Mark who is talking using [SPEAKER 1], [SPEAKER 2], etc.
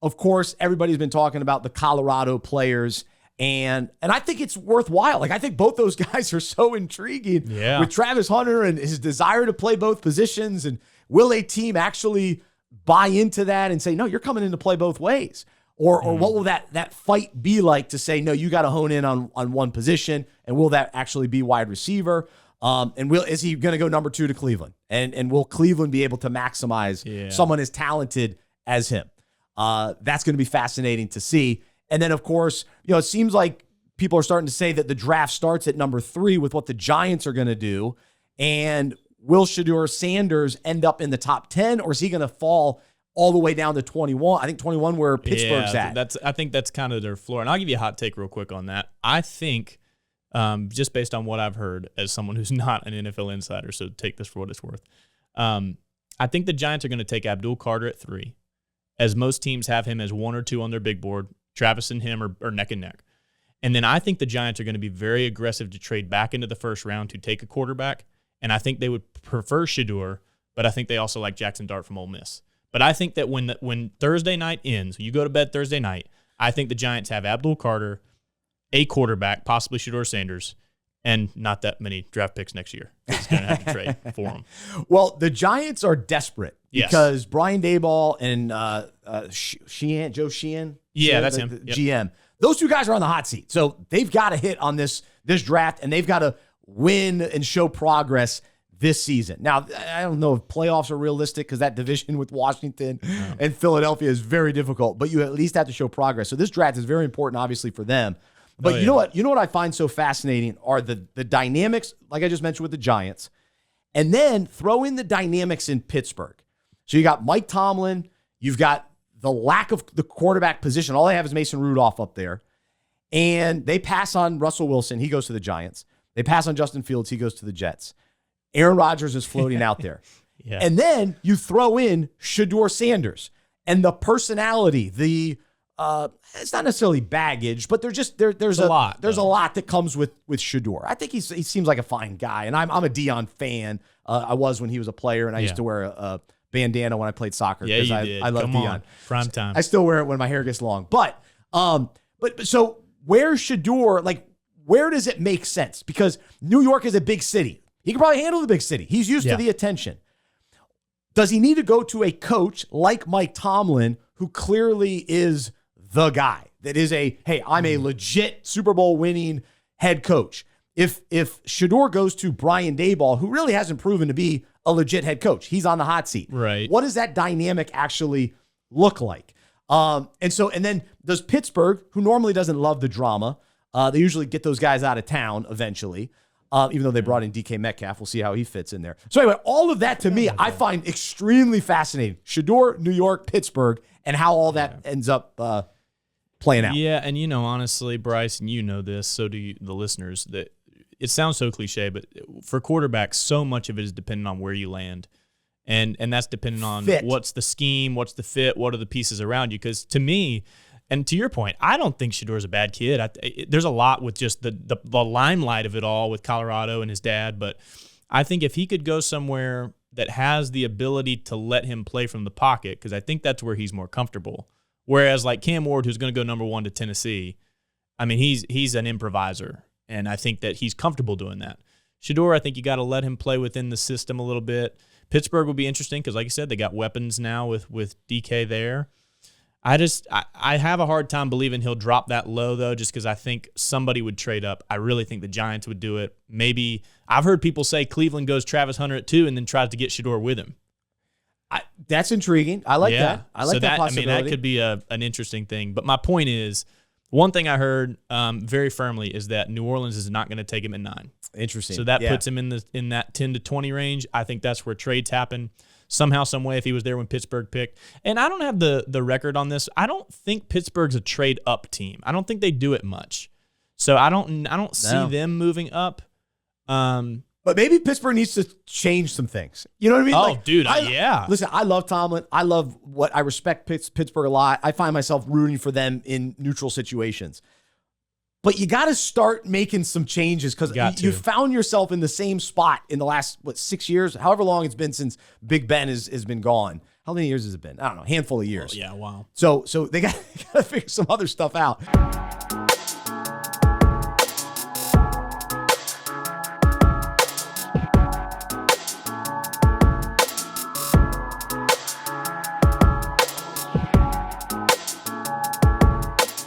[SPEAKER 1] of course, everybody's been talking about the Colorado players, and I think it's worthwhile. Like, I think both those guys are so intriguing with Travis Hunter and his desire to play both positions. And will a team actually buy into that and say, no, you're coming in to play both ways? Or what will that fight be like to say, no, you got to hone in on one position, and will that actually be wide receiver? And is he going to go number 2 to Cleveland? And will Cleveland be able to maximize someone as talented as him? That's going to be fascinating to see. And then, of course, it seems like people are starting to say that the draft starts at number 3 with what the Giants are going to do. And will Shedeur Sanders end up in the top 10, or is he going to fall all the way down to 21? I think 21 where Pittsburgh's at.
[SPEAKER 2] I think that's kind of their floor. And I'll give you a hot take real quick on that. I think, just based on what I've heard as someone who's not an NFL insider, so take this for what it's worth, I think the Giants are going to take Abdul Carter at 3, as most teams have him as 1 or 2 on their big board. Travis and him are neck and neck. And then I think the Giants are going to be very aggressive to trade back into the first round to take a quarterback. And I think they would prefer Shedeur, but I think they also like Jackson Dart from Ole Miss. But I think that when Thursday night ends, you go to bed Thursday night, I think the Giants have Abdul Carter, a quarterback, possibly Shedeur Sanders, and not that many draft picks next year. It's going to have to trade for them.
[SPEAKER 1] Well, the Giants are desperate because Brian Daboll and Joe Sheehan,
[SPEAKER 2] that's him,
[SPEAKER 1] the GM. Those 2 guys are on the hot seat, so they've got to hit on this draft, and they've got to win and show progress this season. Now, I don't know if playoffs are realistic because that division with Washington and Philadelphia is very difficult, but you at least have to show progress. So this draft is very important, obviously, for them. But you know what? You know what I find so fascinating are the dynamics, like I just mentioned with the Giants, and then throw in the dynamics in Pittsburgh. So you got Mike Tomlin, you've got the lack of the quarterback position. All they have is Mason Rudolph up there, and they pass on Russell Wilson. He goes to the Giants. They pass on Justin Fields. He goes to the Jets. Aaron Rodgers is floating out there. And then you throw in Shedeur Sanders and the personality, it's not necessarily baggage, but there's a lot that comes with Shedeur. I think he seems like a fine guy, and I'm a Dion fan. I was when he was a player, and I used to wear a bandana when I played soccer because I love Dion.
[SPEAKER 2] Prime time.
[SPEAKER 1] I still wear it when my hair gets long. But so where's Shedeur? Like, where does it make sense? Because New York is a big city. He can probably handle the big city. He's used to the attention. Does he need to go to a coach like Mike Tomlin, who clearly is the guy that is I'm a legit Super Bowl winning head coach? If Shedeur goes to Brian Daboll, who really hasn't proven to be a legit head coach, he's on the hot seat.
[SPEAKER 2] Right.
[SPEAKER 1] What does that dynamic actually look like? And then does Pittsburgh, who normally doesn't love the drama, they usually get those guys out of town eventually, even though they brought in DK Metcalf. We'll see how he fits in there. So anyway, all of that to me, I find extremely fascinating. Shedeur, New York, Pittsburgh, and how all that ends up playing out.
[SPEAKER 2] Yeah, and honestly, Bryce, and you know this, so do the listeners, that it sounds so cliche, but for quarterbacks, so much of it is dependent on where you land. And that's dependent on what's the scheme, what's the fit, what are the pieces around you. Because to me, and to your point, I don't think Shedeur's a bad kid. There's a lot with just the limelight of it all with Colorado and his dad. But I think if he could go somewhere that has the ability to let him play from the pocket, because I think that's where he's more comfortable. Whereas like Cam Ward, who's going to go number 1 to Tennessee, I mean, he's an improviser, and I think that he's comfortable doing that. Shedeur, I think you got to let him play within the system a little bit. Pittsburgh will be interesting because, like you said, they got weapons now with DK there. I have a hard time believing he'll drop that low, though, just because I think somebody would trade up. I really think the Giants would do it. Maybe I've heard people say Cleveland goes Travis Hunter at 2 and then tries to get Shedeur with him.
[SPEAKER 1] That's intriguing. I like that. I like that possibility.
[SPEAKER 2] I mean, that could be an interesting thing. But my point is, one thing I heard very firmly is that New Orleans is not going to take him at 9.
[SPEAKER 1] Interesting.
[SPEAKER 2] So that puts him in that 10 to 20 range. I think that's where trades happen. Somehow, some way, if he was there when Pittsburgh picked. And I don't have the record on this. I don't think Pittsburgh's a trade up team. I don't think they do it much. So I don't see them moving up.
[SPEAKER 1] But maybe Pittsburgh needs to change some things. You know what I mean?
[SPEAKER 2] Oh, dude, yeah.
[SPEAKER 1] Listen, I love Tomlin. I respect Pittsburgh a lot. I find myself rooting for them in neutral situations. But you got to start making some changes because you found yourself in the same spot in the last, 6 years? However long it's been since Big Ben has been gone. How many years has it been? I don't know, a handful of years.
[SPEAKER 2] Oh, yeah, wow.
[SPEAKER 1] So they got to figure some other stuff out.